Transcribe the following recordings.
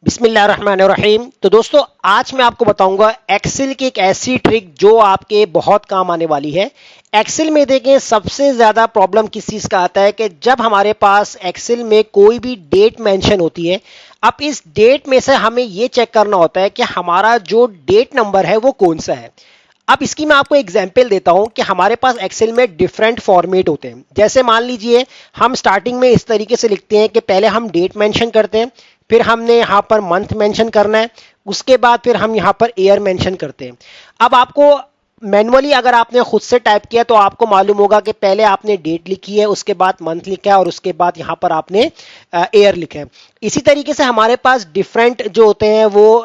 बिस्मिल्लाहिर्रहमानिर्रहीम। तो दोस्तों आज मैं आपको बताऊंगा एक्सेल की एक ऐसी ट्रिक जो आपके बहुत काम आने वाली है। एक्सेल में देखें सबसे ज्यादा प्रॉब्लम किस चीज का आता है कि जब हमारे पास एक्सेल में कोई भी डेट मेंशन होती है, अब इस डेट में से हमें यह चेक करना होता है कि हमारा जो डेट नंबर है वो कौन सा है। अब इसकी मैं आपको एग्जांपल देता हूं कि हमारे पास एक्सेल में डिफरेंट फॉर्मेट होते हैं। जैसे मान लीजिए हम स्टार्टिंग में इस तरीके से लिखते हैं कि पहले हम डेट मेंशन करते हैं, फिर हमने यहां पर मंथ मेंशन करना है, उसके बाद फिर हम यहां पर ईयर मेंशन करते हैं। अब आपको मैनुअली अगर आपने खुद से टाइप किया तो आपको मालूम होगा कि पहले आपने डेट लिखी है, उसके बाद मंथ लिखा है और उसके बाद यहां पर आपने ईयर लिखा है। इसी तरीके से हमारे पास डिफरेंट जो होते हैं वो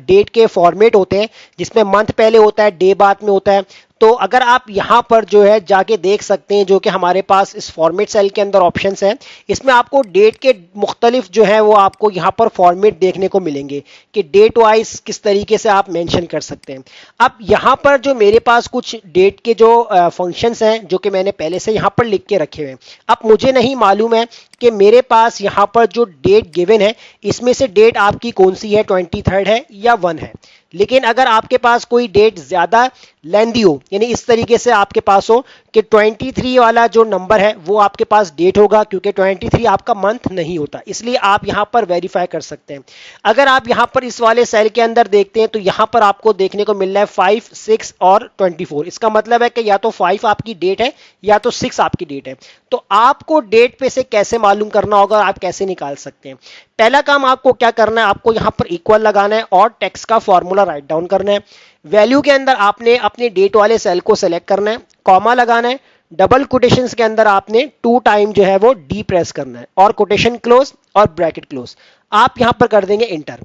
डेट के फॉर्मेट होते हैं, जिसमें मंथ पहले होता है, डे बाद में होता है। तो अगर आप यहां पर जो है जाके देख सकते हैं, जो कि हमारे पास इस फॉर्मेट सेल के अंदर ऑप्शंस हैं, इसमें आपको डेट के मुख्तलिफ जो है वो आपको यहां पर फॉर्मेट देखने को मिलेंगे कि डेट वाइज किस तरीके से आप मेंशन कर सकते हैं। अब यहां पर जो मेरे पास कुछ डेट के जो फंक्शंस हैं जो कि मैंने पहले से यहां पर लिख के रखे हुए हैं। अब मुझे नहीं मालूम है कि मेरे पास यहां पर जो डेट गिवन है इसमें से डेट आपकी कौन सी है, 23 है या 1 है। लेकिन अगर आपके पास कोई डेट ज्यादा लेंदी हो, यानी इस तरीके से आपके पास हो कि 23 वाला जो नंबर है वो आपके पास डेट होगा, क्योंकि 23 आपका मंथ नहीं होता, इसलिए आप यहां पर वेरीफाई कर सकते हैं। अगर आप यहां पर इस वाले सेल के अंदर देखते हैं तो यहां पर आपको देखने को मिल रहा है 5, 6 और 24। इसका मतलब है कि या तो 5 आपकी डेट है या तो 6 आपकी डेट है। तो आपको डेट पे से कैसे मालूम करना होगा, आप कैसे निकाल सकते हैं। पहला काम आपको क्या करना है, आपको यहां पर इक्वल लगाना है और टेक्स्ट का फॉर्मूला राइट डाउन करना है। वैल्यू के अंदर आपने अपने डेट वाले सेल को सेलेक्ट करना है, कॉमा लगाना है, डबल कोटेशंस के अंदर आपने 2 टाइम जो है वो डी प्रेस करना है और कोटेशन क्लोज और ब्रैकेट क्लोज। आप यहां पर कर देंगे इंटर।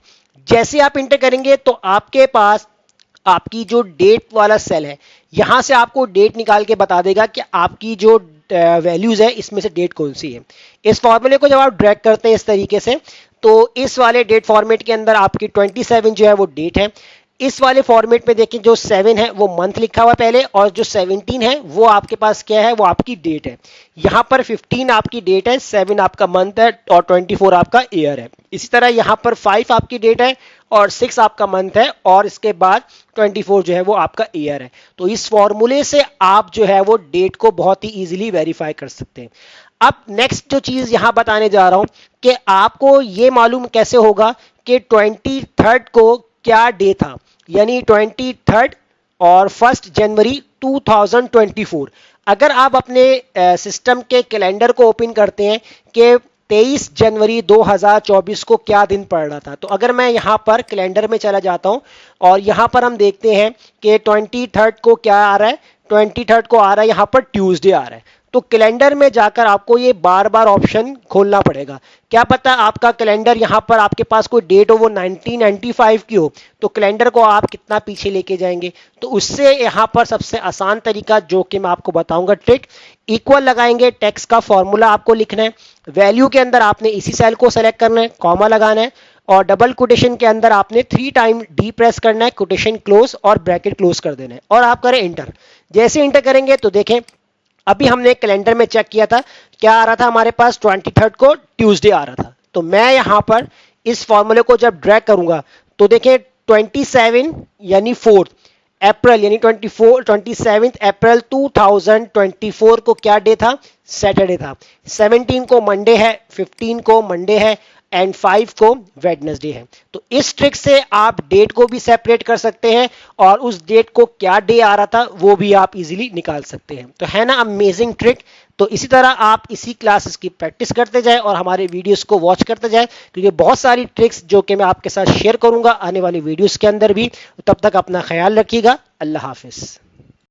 जैसे आप इंटर करेंगे तो आपके पास आपकी जो डेट वाला सेल है, यहां से आपको डेट निकाल के बता देगा कि आपकी जो वैल्यूज है इसमें से डेट कौन सी है। इस फॉर्मूले को जब आप ड्रैग करते हैं इस तरीके से, तो इस वाले डेट फॉर्मेट के अंदर आपकी 27 जो है वो डेट है। इस वाले फॉर्मेट में देखिए जो 7 है वो मंथ लिखा हुआ पहले, और जो 17 है वो आपके पास क्या है, वो आपकी डेट है। यहां पर 15 आपकी डेट है, 7 आपका मंथ है और 24 आपका ईयर है। इसी तरह यहां पर 5 आपकी डेट है और 6 आपका मंथ है और इसके बाद 24 जो है वो आपका ईयर है। तो इस फॉर्मूले से आप जो है वो डेट को बहुत ही इजीली वेरीफाई कर सकते हैं। अब नेक्स्ट जो चीज यहां बताने जा रहा हूं कि आपको ये मालूम कैसे होगा कि 23 को क्या डे था, यानी 23 और 1 जनवरी 2024। अगर आप अपने सिस्टम के कैलेंडर को ओपन करते हैं कि 23 जनवरी 2024 को क्या दिन पड़ रहा था, तो अगर मैं यहां पर कैलेंडर में चला जाता हूं और यहां पर हम देखते हैं कि 23 को क्या आ रहा है, 23 को आ रहा है यहां पर ट्यूसडे आ रहा है। तो कैलेंडर में जाकर आपको ये बार बार ऑप्शन खोलना पड़ेगा। क्या पता आपका कैलेंडर यहां पर आपके पास कोई डेट हो वो 1995 की हो, तो कैलेंडर को आप कितना पीछे लेके जाएंगे। तो उससे यहां पर सबसे आसान तरीका जो कि मैं आपको बताऊंगा ट्रिक, इक्वल लगाएंगे, टेक्स्ट का फॉर्मूला आपको लिखना है, वैल्यू के अंदर आपने इसी सेल को सेलेक्ट करना है, कॉमा लगाना है और डबल कोटेशन के अंदर आपने 3 टाइम डी प्रेस करना है, कोटेशन क्लोज और ब्रैकेट क्लोज कर देना है और आप करें इंटर। जैसे इंटर करेंगे तो देखें अभी हमने कैलेंडर में चेक किया था, क्या आ रहा था हमारे पास, 23 को ट्यूसडे आ रहा था। तो मैं यहां पर इस फॉर्मूले को जब ड्रैग करूंगा तो देखें 27 यानी 4 अप्रैल यानी 27 अप्रैल 2024 को क्या डे था, सैटरडे था। 17 को मंडे है, 15 को मंडे है एंड 5 को वेडनेसडे है। तो इस ट्रिक से आप डेट को भी सेपरेट कर सकते हैं और उस डेट को क्या डे आ रहा था वो भी आप इजीली निकाल सकते हैं। तो है ना अमेजिंग ट्रिक। तो इसी तरह आप इसी क्लासेस की प्रैक्टिस करते जाएं और हमारे वीडियोस को वॉच करते जाएं, क्योंकि बहुत सारी ट्रिक्स जो कि मैं आपके साथ शेयर करूंगा आने वाली वीडियोस के अंदर भी। तब तक अपना ख्याल रखिएगा। अल्लाह हाफिज।